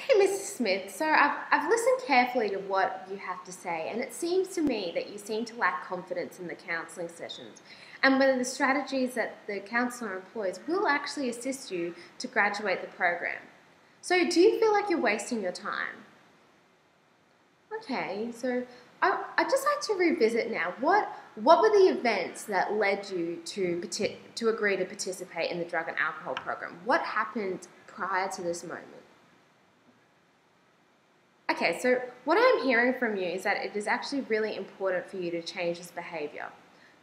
Okay, Mrs. Smith, so I've listened carefully to what you have to say, and it seems to me that you seem to lack confidence in the counselling sessions and whether the strategies that the counsellor employs will actually assist you to graduate the program. So do you feel like you're wasting your time? Okay, so I'd just like to revisit now. What were the events that led you to agree to participate in the drug and alcohol program? What happened prior to this moment? Okay, so what I'm hearing from you is that it is actually really important for you to change this behaviour.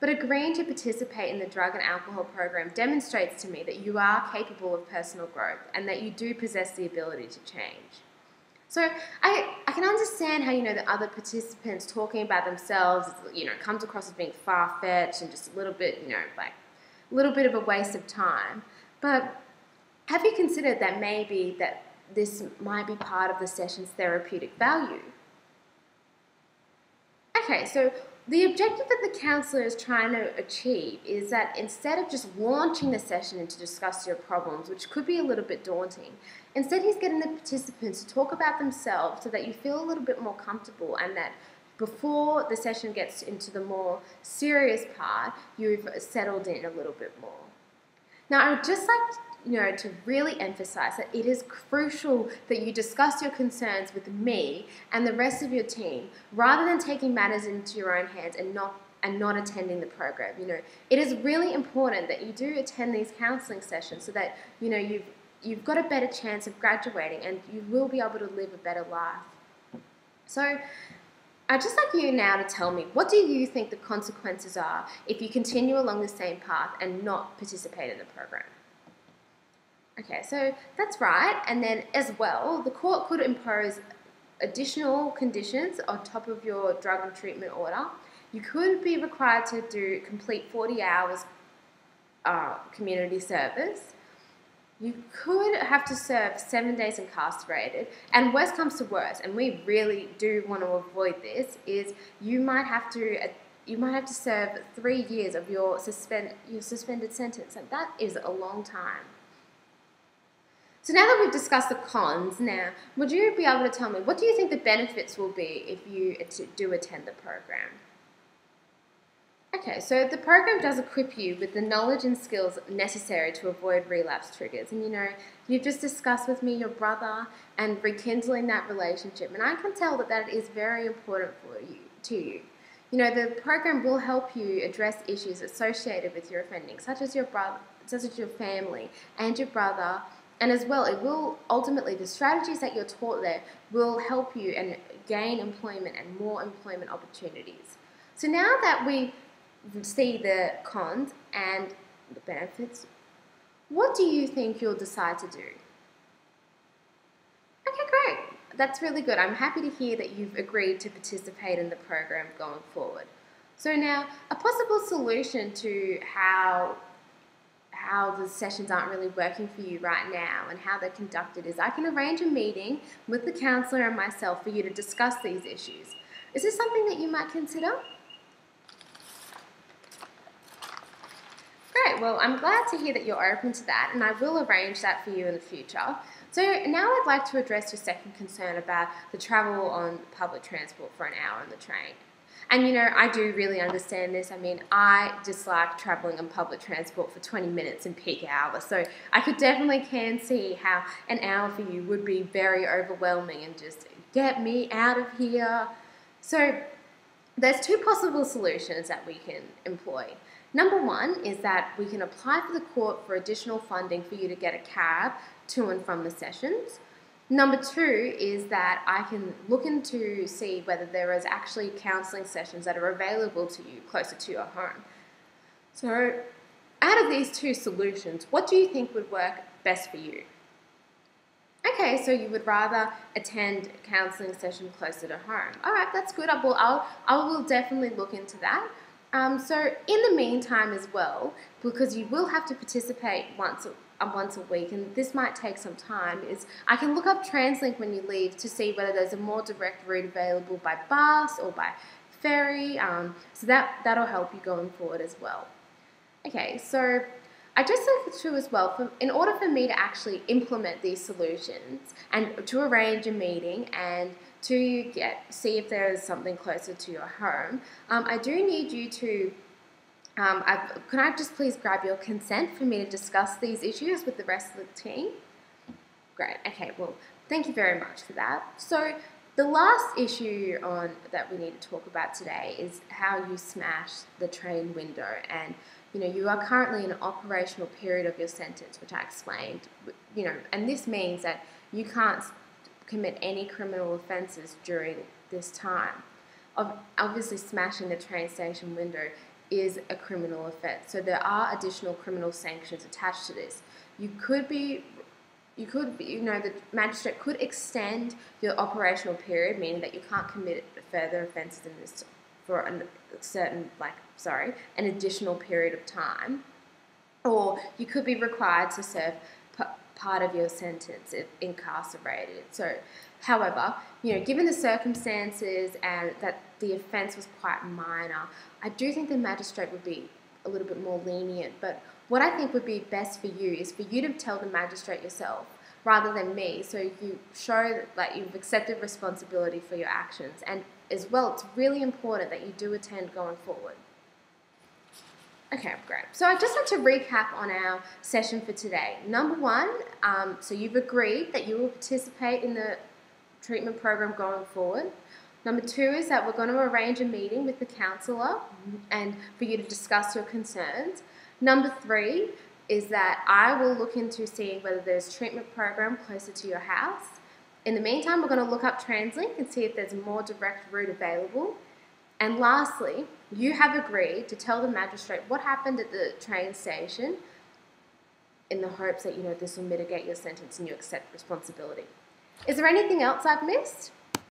But agreeing to participate in the drug and alcohol program demonstrates to me that you are capable of personal growth and that you do possess the ability to change. So I can understand how, the other participants talking about themselves, comes across as being far-fetched and just a little bit, like a little bit of a waste of time. But have you considered that maybe that this might be part of the session's therapeutic value? Okay, so the objective that the counsellor is trying to achieve is that instead of just launching the session and to discuss your problems, which could be a little bit daunting, instead he's getting the participants to talk about themselves so that you feel a little bit more comfortable and that before the session gets into the more serious part, you've settled in a little bit more. Now, I would just like to really emphasize that it is crucial that you discuss your concerns with me and the rest of your team rather than taking matters into your own hands and not attending the program. It is really important that you do attend these counselling sessions so that you've got a better chance of graduating and you will be able to live a better life. So I'd just like you now to tell me, what do you think the consequences are if you continue along the same path and not participate in the program? Okay, so that's right. And then as well, the court could impose additional conditions on top of your drug and treatment order. You could be required to complete 40 hours community service. You could have to serve 7 days incarcerated. And worst comes to worst, and we really do want to avoid this, is you might have to serve 3 years of your suspended sentence, and that is a long time. So now that we've discussed the cons, would you be able to tell me, what do you think the benefits will be if you do attend the program? Okay, so the program does equip you with the knowledge and skills necessary to avoid relapse triggers. And you've just discussed with me your brother and rekindling that relationship. And I can tell that is very important to you. The program will help you address issues associated with your offending, such as your family and your brother. And as well, it will ultimately, the strategies that you're taught there will help you and gain employment and more employment opportunities. So now that we see the cons and the benefits, what do you think you'll decide to do? Okay, great. That's really good. I'm happy to hear that you've agreed to participate in the program going forward. So now, a possible solution to how the sessions aren't really working for you right now and how they're conducted is I can arrange a meeting with the counsellor and myself for you to discuss these issues. Is this something that you might consider? Great, well, I'm glad to hear that you're open to that, and I will arrange that for you in the future. So now I'd like to address your second concern about the travel on public transport for an hour on the train. And I do really understand this. I mean, I dislike travelling on public transport for 20 minutes in peak hours. So I can see how an hour for you would be very overwhelming and just get me out of here. So there's two possible solutions that we can employ. Number one is that we can apply for the court for additional funding for you to get a cab to and from the sessions. Number two is that I can look into see whether there is actually counselling sessions that are available to you closer to your home. So out of these two solutions, what do you think would work best for you? Okay, so you would rather attend a counselling session closer to home. All right, that's good. I will definitely look into that. So in the meantime as well, because you will have to participate once a week, and this might take some time, is I can look up TransLink when you leave to see whether there's a more direct route available by bus or by ferry, so that'll help you going forward as well. Okay, so I just think too as well, in order for me to actually implement these solutions and to arrange a meeting and to see if there is something closer to your home, I do need you to, can I just please grab your consent for me to discuss these issues with the rest of the team? Great, okay, well, thank you very much for that. So the last issue that we need to talk about today is how you smashed the train window, and you are currently in an operational period of your sentence, which I explained, and this means that you can't commit any criminal offences during this time. Obviously, smashing the train station window is a criminal offence, so there are additional criminal sanctions attached to this. The magistrate could extend your operational period, meaning that you can't commit further offences in this for an additional period of time, or you could be required to serve part of your sentence if incarcerated. So, however, given the circumstances and that the offence was quite minor, I do think the magistrate would be a little bit more lenient. But what I think would be best for you is for you to tell the magistrate yourself rather than me, so you show that you've accepted responsibility for your actions. And as well, it's really important that you do attend going forward. Okay, great. So I'd just like to recap on our session for today. Number one, so you've agreed that you will participate in the treatment program going forward. Number two is that we're going to arrange a meeting with the counsellor and for you to discuss your concerns. Number three is that I will look into seeing whether there's a treatment program closer to your house. In the meantime, we're going to look up TransLink and see if there's a more direct route available. And lastly, you have agreed to tell the magistrate what happened at the train station in the hopes that this will mitigate your sentence and you accept responsibility. Is there anything else I've missed?